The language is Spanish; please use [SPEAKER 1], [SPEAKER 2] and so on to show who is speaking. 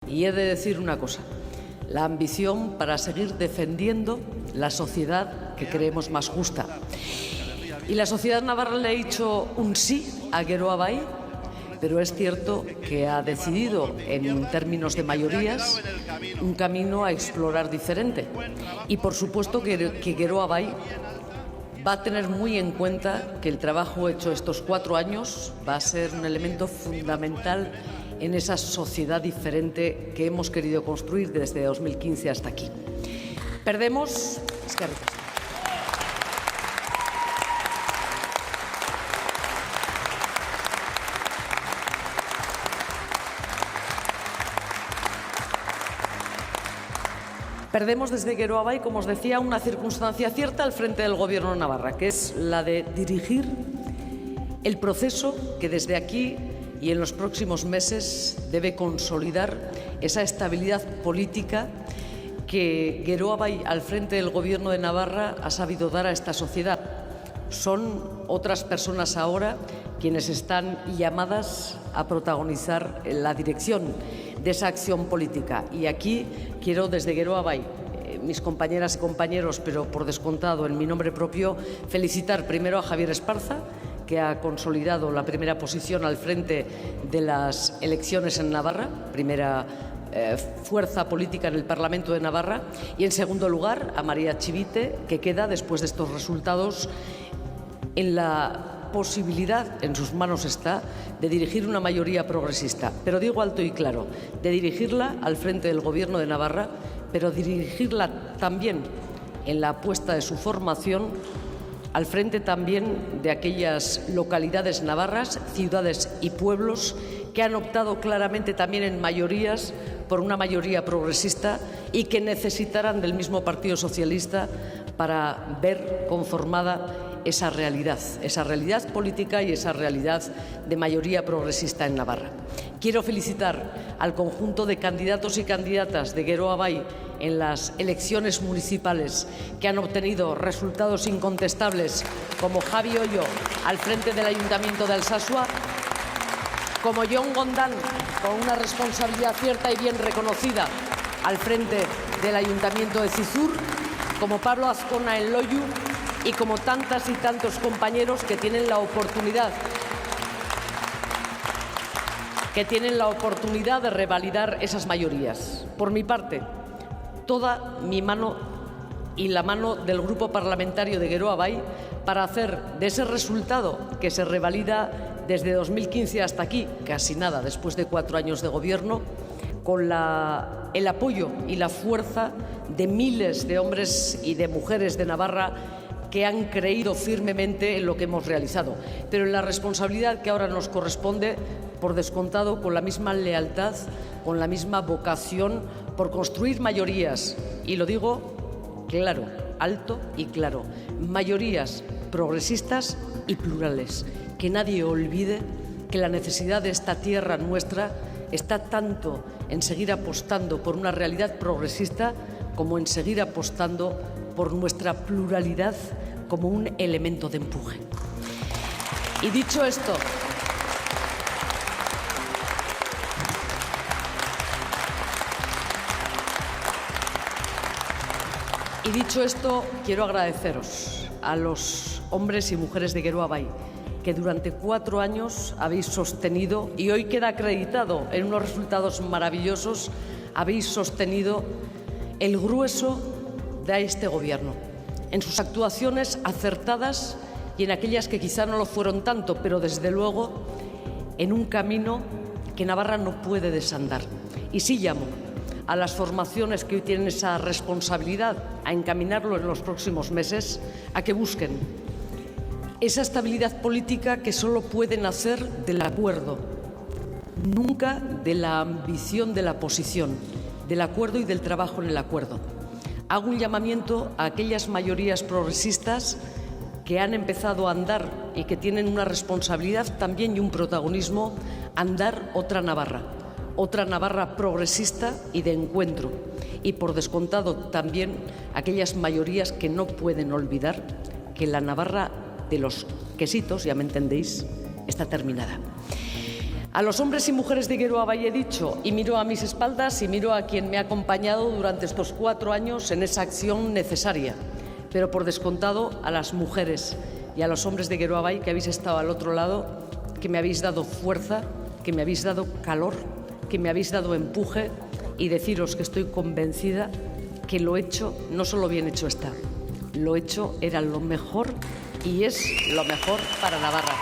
[SPEAKER 1] Y he de decir una cosa, la ambición para seguir defendiendo la sociedad que creemos más justa. Y la sociedad navarra le ha dicho un sí a Geroa Bai, pero es cierto que ha decidido, en términos de mayorías, un camino a explorar diferente. Y por supuesto que Geroa Bai va a tener muy en cuenta que el trabajo hecho estos 4 años va a ser un elemento fundamental en esa sociedad diferente que hemos querido construir desde 2015 hasta aquí. Perdemos... Perdemos desde Geroa Bai, como os decía, una circunstancia cierta al frente del Gobierno de Navarra, que es la de dirigir el proceso que desde aquí y en los próximos meses debe consolidar esa estabilidad política que Geroa Bai, al frente del Gobierno de Navarra, ha sabido dar a esta sociedad. Son otras personas ahora quienes están llamadas a protagonizar la dirección de esa acción política. Y aquí quiero, desde Geroa Bai, mis compañeras y compañeros, pero por descontado en mi nombre propio, felicitar primero a Javier Esparza, que ha consolidado la primera posición al frente de las elecciones en Navarra, primera fuerza política en el Parlamento de Navarra, y en segundo lugar a María Chivite, que queda, después de estos resultados, en la posibilidad, en sus manos está, de dirigir una mayoría progresista. Pero digo alto y claro, de dirigirla al frente del Gobierno de Navarra, pero dirigirla también en la apuesta de su formación al frente también de aquellas localidades navarras, ciudades y pueblos que han optado claramente también en mayorías por una mayoría progresista y que necesitarán del mismo Partido Socialista para ver conformada esa realidad política y esa realidad de mayoría progresista en Navarra. Quiero felicitar al conjunto de candidatos y candidatas de Geroa Bai en las elecciones municipales que han obtenido resultados incontestables, como Javi Ollo al frente del Ayuntamiento de Alsasua, como Jon Gondán, con una responsabilidad cierta y bien reconocida al frente del Ayuntamiento de Cizur, como Pablo Azcona en Loiu y como tantas y tantos compañeros que tienen la oportunidad de revalidar esas mayorías. Por mi parte, toda mi mano y la mano del Grupo Parlamentario de Geroa Bai para hacer de ese resultado que se revalida desde 2015 hasta aquí, casi nada, después de 4 años de gobierno, con el apoyo y la fuerza de miles de hombres y de mujeres de Navarra que han creído firmemente en lo que hemos realizado, pero en la responsabilidad que ahora nos corresponde, por descontado, con la misma lealtad, con la misma vocación por construir mayorías, y lo digo claro, alto y claro, mayorías progresistas y plurales. Que nadie olvide que la necesidad de esta tierra nuestra está tanto en seguir apostando por una realidad progresista como en seguir apostando por nuestra pluralidad como un elemento de empuje. Y dicho esto, quiero agradeceros a los hombres y mujeres de Geroa Bai que durante 4 años habéis sostenido, y hoy queda acreditado en unos resultados maravillosos, habéis sostenido el grueso de este Gobierno, en sus actuaciones acertadas y en aquellas que quizá no lo fueron tanto, pero desde luego en un camino que Navarra no puede desandar. Y sí llamo a las formaciones que hoy tienen esa responsabilidad a encaminarlo en los próximos meses, a que busquen esa estabilidad política que solo puede nacer del acuerdo, nunca de la ambición de la posición, del acuerdo y del trabajo en el acuerdo. Hago un llamamiento a aquellas mayorías progresistas que han empezado a andar y que tienen una responsabilidad también y un protagonismo, andar otra Navarra progresista y de encuentro. Y por descontado también aquellas mayorías que no pueden olvidar que la Navarra de los quesitos, ya me entendéis, está terminada. A los hombres y mujeres de Geroa Bai he dicho, y miro a mis espaldas y miro a quien me ha acompañado durante estos 4 años en esa acción necesaria, pero por descontado a las mujeres y a los hombres de Geroa Bai que habéis estado al otro lado, que me habéis dado fuerza, que me habéis dado calor, que me habéis dado empuje, y deciros que estoy convencida que lo hecho no solo bien hecho está, lo hecho era lo mejor y es lo mejor para Navarra.